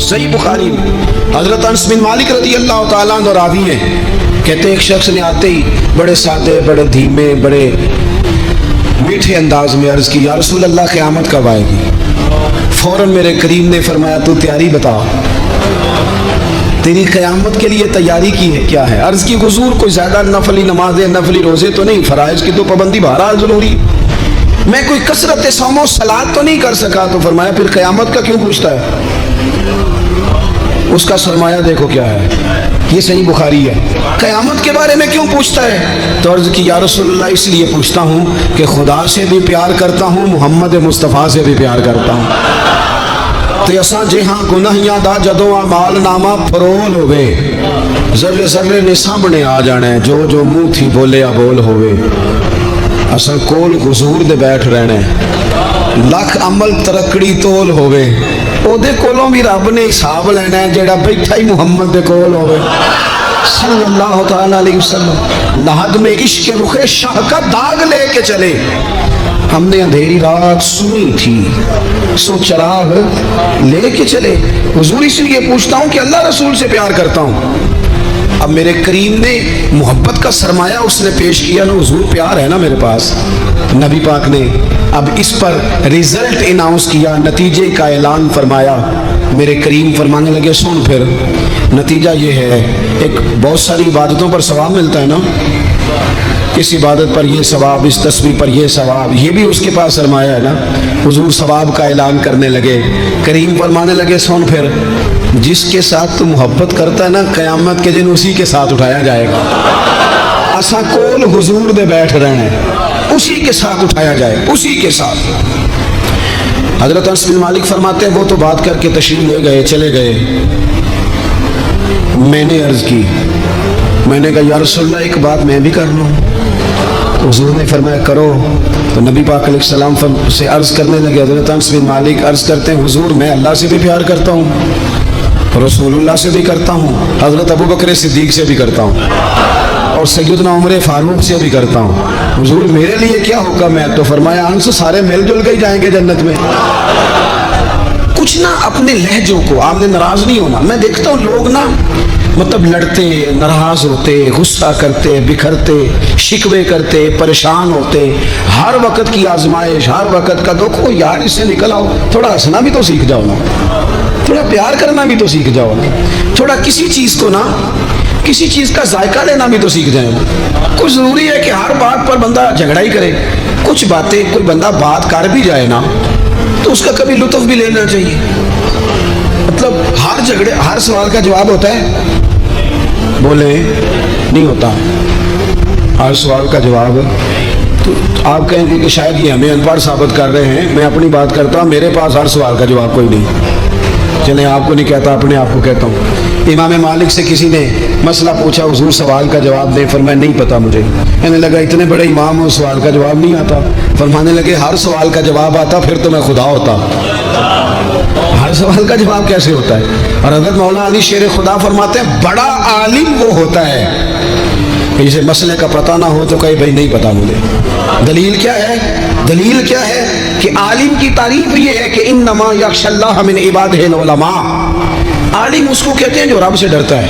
صحیح بخاری میں حضرت انس بن مالک رضی اللہ تعالیٰ عنہ راوی ہیں، کہتے ایک شخص نے آتے ہی بڑے سادے، بڑے دھیمے، بڑے میٹھے انداز میں عرض کی، یا رسول اللہ قیامت کب آئے گی؟ فوراً میرے کریم نے فرمایا تو تیاری بتا، تیری قیامت کے لیے تیاری کی ہے کیا ہے؟ عرض کی حضور کوئی زیادہ نفلی نمازیں، نفلی روزے تو نہیں، فرائض کی تو پابندی بہرحال ضروری، میں کوئی کثرت صوم و صلات تو نہیں کر سکا۔ تو فرمایا پھر قیامت کا کیوں پوچھتا ہے؟ اس کا سرمایہ دیکھو کیا ہے، یہ صحیح بخاری ہے، قیامت کے بارے میں کیوں پوچھتا ہے؟ تو عرض کی یا رسول اللہ اس لیے پوچھتا ہوں کہ خدا سے بھی پیار کرتا ہوں، محمد مصطفیٰ سے بھی پیار کرتا ہوں۔ تے اساں جہاں گناہیاں دا جدوں اعمال نامہ فرول ہوئے، ذرے ذرے نے سامنے آ جانا ہے، جو جو منہ تھی بولیا بول ہوئے، اساں کول حضور دے بیٹھ رہنا ہے، لکھ عمل ترکڑی تول ہوئے، او دے کولوں بھی رب نے حساب لینا ہے جیڑا بیٹھا ہی محمد دے کول ہوئے صلی اللہ تعالیٰ علیہ وسلم۔ لحد میں عشق رخ شاہ کا داغ لے کے چلے، ہم نے اندھیری رات سنی تھی سو چراغ لے کے چلے۔ حضور اس لیے پوچھتا ہوں کہ اللہ رسول سے پیار کرتا ہوں۔ اب میرے کریم نے محبت کا سرمایہ اس نے پیش کیا نا، حضور پیار ہے نا میرے پاس، نبی پاک نے اب اس پر ریزلٹ اناؤنس کیا، نتیجے کا اعلان فرمایا۔ میرے کریم فرمانے لگے سن پھر نتیجہ یہ ہے، ایک بہت ساری عبادتوں پر ثواب ملتا ہے نا، اس عبادت پر یہ ثواب، اس تسبیح پر یہ ثواب، یہ بھی اس کے پاس سرمایہ ہے نا۔ حضور ثواب کا اعلان کرنے لگے، کریم فرمانے لگے سن پھر جس کے ساتھ تو محبت کرتا ہے نا، قیامت کے دن اسی کے ساتھ اٹھایا جائے گا۔ اساں کول حضور دے بیٹھ رہے ہیں، اسی کے ساتھ اٹھایا جائے، اسی کے ساتھ۔ حضرت انس بن مالک فرماتے ہیں وہ تو بات کر کے تشریف لے گئے، چلے گئے۔ میں نے عرض کی، میں نے کہا یا رسول اللہ ایک بات میں بھی کر لوں؟ حضور نے فرمایا کرو۔ تو نبی پاک علیہ السلام سے عرض کرنے لگے، حضرت انس بن مالک عرض کرتے ہیں حضور میں اللہ سے بھی پیار کرتا ہوں، رسول اللہ سے بھی کرتا ہوں، حضرت ابو بکر صدیق سے بھی کرتا ہوں، اور سیدنا عمر فاروق سے بھی کرتا ہوں، حضور میرے لیے کیا حکم ہے؟ تو فرمایا انس سارے مل جل کے ہی جائیں گے جنت میں۔ کچھ نہ اپنے لہجوں کو، آپ نے ناراض نہیں ہونا۔ میں دیکھتا ہوں لوگ نا مطلب لڑتے، ناراض ہوتے، غصہ کرتے، بکھرتے، شکوے کرتے، پریشان ہوتے، ہر وقت کی آزمائش، ہر وقت کا دکھ، او یار اس سے نکل آؤ، تھوڑا ہنسنا بھی تو سیکھ جاؤ نا، تھوڑا پیار کرنا بھی تو سیکھ جاؤ نا، تھوڑا کسی چیز کو نا، کسی چیز کا ذائقہ لینا بھی تو سیکھ جائیں نا۔ کچھ ضروری ہے کہ ہر بات پر بندہ جھگڑا ہی کرے، کچھ باتیں کوئی بندہ بات کر بھی جائے نا تو اس کا کبھی لطف بھی لینا چاہیے۔ مطلب ہر جھگڑے، ہر سوال کا جواب ہوتا ہے؟ بولے نہیں ہوتا ہر سوال کا جواب۔ تو آپ کہیں گے کہ شاید یہ ہمیں ان پڑھ ثابت کر رہے ہیں، میں اپنی بات کرتا ہوں، میرے پاس ہر سوال کا جواب کوئی نہیں۔ چلیں آپ کو نہیں کہتا، اپنے آپ کو کہتا ہوں۔ امام مالک سے کسی نے مسئلہ پوچھا، حضور سوال کا جواب دیں، فرمایا نہیں پتا مجھے۔ کہنے لگا اتنے بڑے امام ہو سوال کا جواب نہیں آتا؟ فرمانے لگے ہر سوال کا جواب آتا پھر تو میں خدا ہوتا۔ ہر سوال کا جواب کیسے ہوتا ہے؟ اور حضرت مولانا علی شیر خدا فرماتے ہیں بڑا عالم وہ ہوتا ہے کہ جسے مسئلے کا پتہ نہ ہو تو کہیں بھائی نہیں پتا مجھے۔ دلیل کیا ہے؟ دلیل کیا ہے کہ عالم کی تعریف یہ ہے کہ انما یخشی اللہ من عبادہ العلماء۔ عالم اس کو کہتے ہیں جو رب سے ڈرتا ہے،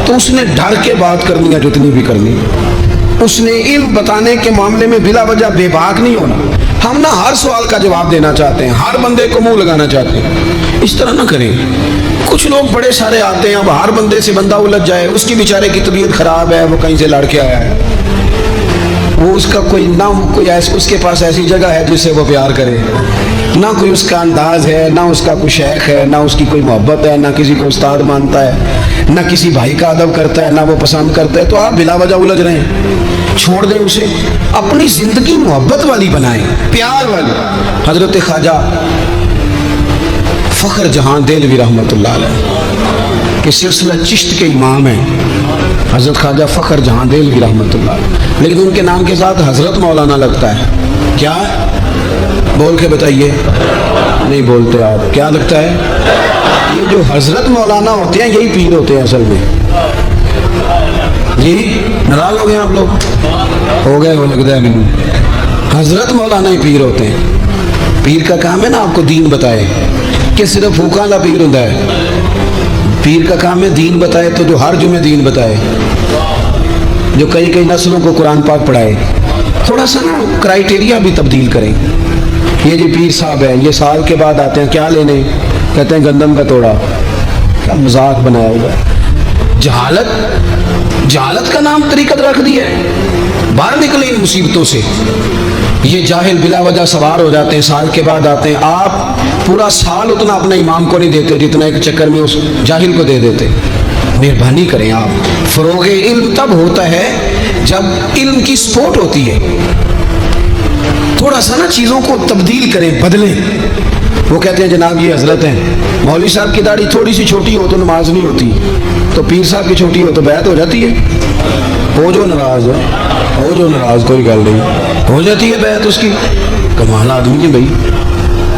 تو اس نے ڈر کے بات کرنی ہے جتنی بھی کرنی ہے، اس نے علم بتانے کے معاملے میں بلا وجہ بے باک نہیں ہونا۔ ہم نہ ہر سوال کا جواب دینا چاہتے ہیں، ہر بندے کو منہ لگانا چاہتے ہیں، اس طرح نہ کریں۔ کچھ لوگ بڑے سارے آتے ہیں، اب ہر بندے سے بندہ الجھ جائے، اس کی بیچارے کی طبیعت خراب ہے، وہ کہیں سے لڑ کے آیا ہے، وہ اس کا کوئی نہ کوئی اس کے پاس ایسی جگہ ہے جس سے وہ پیار کرے، نہ کوئی اس کا انداز ہے، نہ اس کا کوئی شیخ ہے، نہ اس کی کوئی محبت ہے، نہ کسی کو استاد مانتا ہے، نہ کسی بھائی کا ادب کرتا ہے، نہ وہ پسند کرتا ہے، تو آپ بلا وجہ الجھ رہے ہیں، چھوڑ دیں اسے، اپنی زندگی محبت والی بنائیں، پیار والی۔ حضرت خواجہ فخر جہاں دہلوی رحمۃ اللہ علیہ کہ سلسلہ چشت کے امام ہیں، حضرت خواجہ فخر جہاں دہلوی رحمۃ اللہ علیہ، لیکن ان کے نام کے ساتھ حضرت مولانا لگتا ہے۔ کیا بول کے بتائیے؟ نہیں بولتے آپ، کیا لگتا ہے؟ یہ جو حضرت مولانا ہوتے ہیں یہی پیر ہوتے ہیں اصل میں۔ جی ناراض ہو گئے آپ لوگ؟ ہو گئے، وہ لگتا ہے مجھے۔ حضرت مولانا ہی پیر ہوتے ہیں۔ پیر کا کام ہے نا آپ کو دین بتائے، کہ صرف فوکاں دا پیر ہوندا ہے؟ پیر کا کام ہے دین بتائے، تو جو ہر جمعے دین بتائے، جو کئی کئی نسلوں کو قرآن پاک پڑھائے، تھوڑا سا نا کرائیٹیریا بھی تبدیل کریں. یہ جو پیر صاحب ہیں یہ سال کے بعد آتے ہیں کیا لینے؟ کہتے ہیں گندم کا توڑا. کیا مذاق بنایا ہوا ہے. جہالت کا نام طریقت رکھ دی ہے. باہر نکلیں ان مصیبتوں سے. یہ جاہل بلا وجہ سوار ہو جاتے ہیں، سال کے بعد آتے ہیں. آپ پورا سال اتنا اپنا امام کو نہیں دیتے جتنا ایک چکر میں اس جاہل کو دے دیتے. مہربانی کریں آپ. فروغ علم تب ہوتا ہے جب علم کی سپورٹ ہوتی ہے. تھوڑا سا نا چیزوں کو تبدیل کریں، بدلیں. وہ کہتے ہیں جناب یہ حضرت ہیں، مولوی صاحب کی داڑھی تھوڑی سی چھوٹی ہو تو نماز نہیں ہوتی، تو پیر صاحب کی چھوٹی ہو تو بیعت ہو جاتی ہے. ہو جو ناراض ہے، ہو جو ناراض، کوئی گل نہیں، ہو جاتی ہے بیعت اس کی. کمال آدمی ہے بھائی.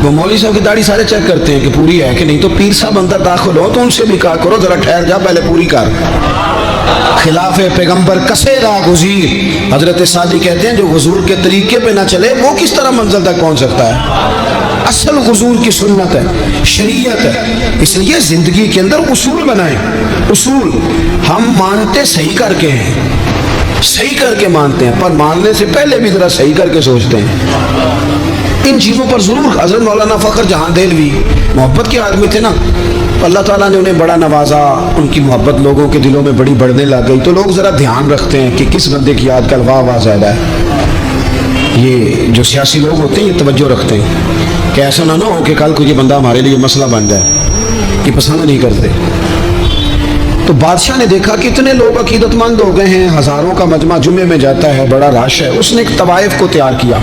وہ مولوی صاحب کی داڑھی سارے چیک کرتے ہیں کہ پوری ہے کہ نہیں، تو پیر صاحب اندر داخل ہو تو ان سے بھی کہا کرو ذرا ٹھہر جا پہلے پوری کر. خلاف پیغمبر کسے را گزیر. حضرت سعدی کہتے ہیں جو حضور کے طریقے پہ نہ چلے وہ کس طرح منزل تک پہنچ سکتا ہے. اصل حضور کی سنت ہے، شریعت ہے. اس لیے زندگی کے اندر اصول بنائیں. اصول ہم مانتے صحیح کر کے ہیں، صحیح کر کے مانتے ہیں، پر ماننے سے پہلے بھی ذرا صحیح کر کے سوچتے ہیں. ان چیزوں پر ضرور. حضرت مولانا فخر جہاں دہلوی محبت کے آدمی تھے نا، اللہ تعالیٰ نے انہیں بڑا نوازا. ان کی محبت لوگوں کے دلوں میں بڑی بڑھنے لگ گئی. تو لوگ ذرا دھیان رکھتے ہیں کہ کس بندے کی آج کل واہ واہ زیادہ ہے. یہ جو سیاسی لوگ ہوتے ہیں یہ توجہ رکھتے ہیں کہ ایسا نہ ہو کہ کل کو یہ بندہ ہمارے لیے مسئلہ بن جائے. یہ پسند نہیں کرتے. تو بادشاہ نے دیکھا کہ اتنے لوگ عقیدت مند ہو گئے ہیں، ہزاروں کا مجمع جمعے میں جاتا ہے، بڑا رش ہے. اس نے ایک طوائف کو تیار کیا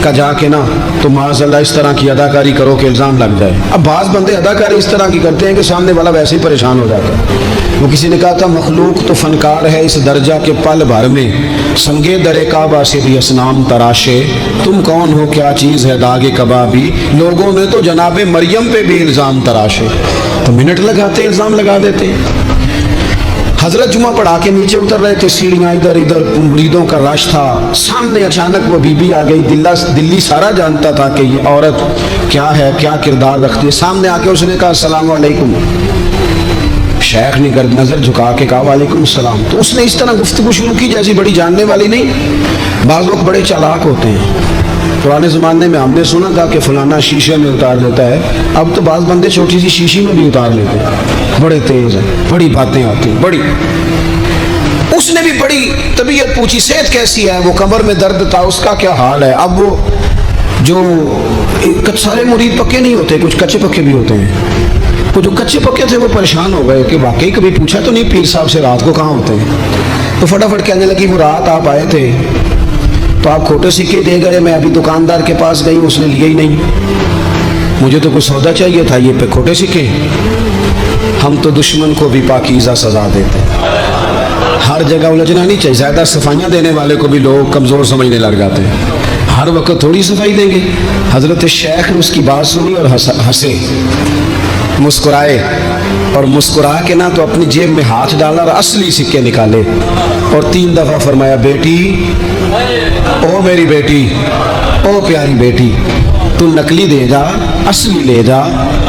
کہ جا کے نا تو معاذ اللہ اس طرح کی اداکاری کرو کہ الزام لگ جائے. اب بعض بندے اداکاری اس طرح کی کرتے ہیں کہ سامنے والا ویسے ہی پریشان ہو جاتا ہے. وہ کسی نے کہا تھا مخلوق تو فنکار ہے اس درجہ کے پل بھر میں، سنگے در کعبہ سے بھی اسنام تراشے. تم کون ہو کیا چیز ہے داغ کبابی، لوگوں نے تو جناب مریم پہ بھی الزام تراشے. تو منٹ لگاتے الزام لگا دیتے. حضرت جمعہ پڑھا کے نیچے اتر رہے تھے، سیڑھیاں ادھر ادھر، مریدوں کا رش تھا. سامنے اچانک وہ بی بی آ گئی. دلی سارا جانتا تھا کہ یہ عورت کیا ہے، کیا کردار رکھتی ہے. سامنے آ کے اس نے کہا السلام علیکم. شیخ نے نظر جھکا کے کہا وعلیکم السلام. تو اس نے اس طرح گفتگو شروع کی جیسی بڑی جاننے والی نہیں. بعض لوگ بڑے چالاک ہوتے ہیں. پرانے زمانے میں ہم نے سنا تھا کہ فلانا شیشے میں اتار لیتا ہے. اب تو بعض بندے چھوٹی سی شیشی میں بھی اتار لیتے ہیں. بڑے تیز ہیں، بڑی باتیں آتی ہیں، بڑی. اس نے بھی بڑی طبیعت پوچھی صحت کیسی ہے. وہ کمر میں درد تھا، اس کا کیا حال ہے. اب وہ جو سارے مرید پکے نہیں ہوتے، کچھ کچے پکے بھی ہوتے ہیں. وہ جو کچے پکے تھے وہ پریشان ہو گئے کہ واقعی کبھی پوچھا تو نہیں پیر صاحب سے رات کو کہاں ہوتے ہیں. تو فٹافٹ کہنے لگی وہ رات آپ آئے تھے تو آپ کھوٹے سکے دے گئے. میں ابھی دکاندار کے پاس گئی، اس نے لیے ہی نہیں. مجھے تو کوئی سودا چاہیے تھا، یہ پہ کھوٹے سکے. ہم تو دشمن کو بھی پاکیزہ سزا دیتے. ہر جگہ الجھنا نہیں چاہیے. زیادہ صفائیاں دینے والے کو بھی لوگ کمزور سمجھنے لگ جاتے ہیں. ہر وقت تھوڑی صفائی دیں گے. حضرت شیخ نے اس کی بات سنی اور ہنسے، مسکرائے، اور مسکرا کے نہ تو اپنی جیب میں ہاتھ ڈالا اور اصلی سکے نکالے اور 3 دفعہ فرمایا بیٹی، او میری بیٹی، او پیاری بیٹی، تو نقلی دے جا، اصلی لے جا،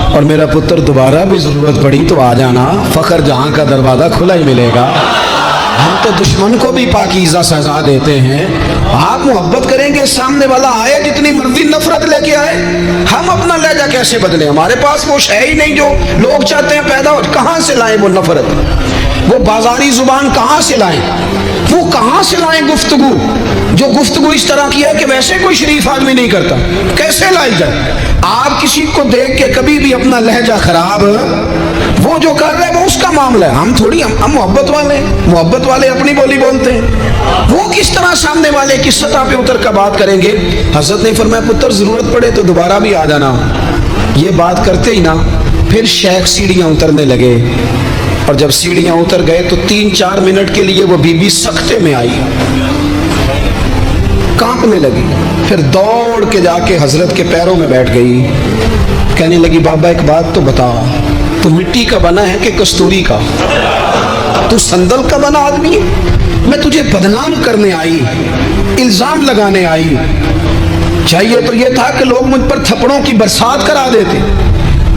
اور میرا پتر دوبارہ بھی ضرورت پڑی تو آ جانا، فخر جہاں کا دروازہ کھلا ہی ملے گا. ہم تو دشمن کو بھی پاکیزہ سزا دیتے ہیں. آپ محبت کریں گے، سامنے والا آئے جتنی مرضی نفرت لے کے آئے. ہم اپنا لہجہ کیسے بدلیں؟ ہمارے پاس وہ شے ہی نہیں جو لوگ چاہتے ہیں پیدا ہو. کہاں سے لائیں وہ نفرت؟ وہ بازاری زبان کہاں سے لائیں؟ وہ کہاں سے لائیں گفتگو جو گفتگو اس طرح کی ہے کہ ویسے کوئی شریف آدمی نہیں کرتا؟ کیسے لائی جائے؟ آپ کسی کو دیکھ کے کبھی بھی اپنا لہجہ خراب، وہ جو کر رہے ہیں وہ اس کا معاملہ ہے. ہم تھوڑی، ہم محبت والے اپنی بولی بولتے ہیں. وہ کس طرح سامنے والے کی سطح پہ اتر کر بات کریں گے؟ حضرت نے فرمایا پتر ضرورت پڑے تو دوبارہ بھی آ جانا. یہ بات کرتے ہی نا پھر شیخ سیڑھیاں اترنے لگے. اور جب سیڑھیاں اتر گئے تو 3-4 منٹ کے لیے وہ بی بی سکتے میں آئی، کانپنے لگی. پھر دوڑ کے جا کے حضرت کے پیروں میں بیٹھ گئی. کہنے لگی بابا ایک بات تو بتا، تو مٹی کا بنا ہے کہ کستوری کا؟ تو سندل کا بنا آدمی ہے؟ میں تجھے بدنام کرنے آئی، الزام لگانے آئی. چاہیے تو یہ تھا کہ لوگ مجھ پر تھپڑوں کی برسات کرا دیتے.